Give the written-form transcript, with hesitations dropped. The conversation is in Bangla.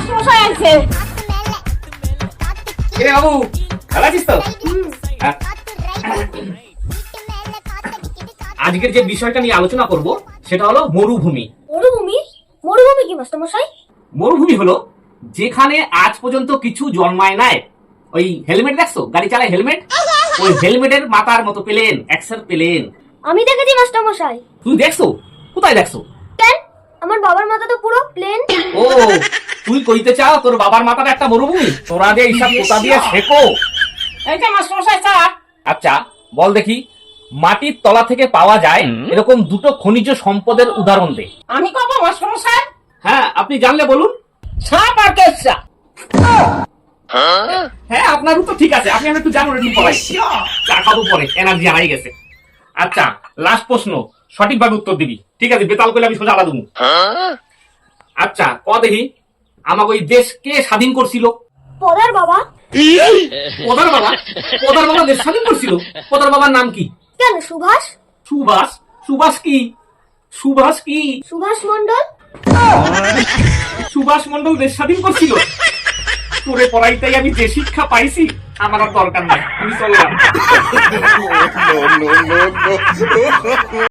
মাস্টারমশাই আছে। কিরে বাবু, ভালো আছিস তো? হ্যাঁ। আজকের যে বিষয়টা নিয়ে আলোচনা করব সেটা হলো মরুভূমি। মরুভূমি? মরুভূমি কি মাস্টারমশাই? মরুভূমি হলো যেখানে আজ পর্যন্ত কিছু জন্মায় নাই। ওই হেলমেট দেখছো, গাড়ি চালায় হেলমেট, ওই হেলমেটের মাথার মতো প্লেন, এক্সেল প্লেন। আমি দেখেছি মাস্টারমশাই। তুই দেখছো? কোথায় দেখছো? কেন? আমার বাবার মাথা তো পুরো প্লেন। ও, তুই কইতে চাও তোর বাবার মাথার একটা মরুভূমি? তোরা যে এইসব কোথা দিয়ে শেখো? এই যে মাস্টারমশাই চা। আচ্ছা বল দেখি, মাটির তলা থেকে পাওয়া যায় এরকম দুটো খনিজ সম্পদের উদাহরণ দে। আমি কব মাস্টারমশাই? হ্যাঁ, আপনি জানলে বলুন। সাপ আর কেঁচা। হ্যাঁ, আপনারও তো ঠিক আছে, আপনি একটু জানুন, একটু পড়াই, চা খাবো পরে, এনার্জি হারাই গেছে। আচ্ছা, লাস্ট প্রশ্ন, সঠিকভাবে উত্তর দিবি, ঠিক আছে? বেতাল করলে আমি সোজা আলাদা দেবো। আচ্ছা ক দেখি, আমাকে ওই দেশ কে স্বাধীন করছিল? পদার বাবা। পদার বাবা? পদার বাবা দেশ স্বাধীন করছিল? পদার বাবার নাম কি? কেন সুভাষ? সুভাষ? সুভাষ কি? সুভাষ কি? সুভাষ মন্ডল। সুভাষ মন্ডল দেশ স্বাধীন করছিল? তোরে পড়াইতেই আমি যে শিক্ষা পাইছি, আমার আর দরকার নাই, আমি চললাম।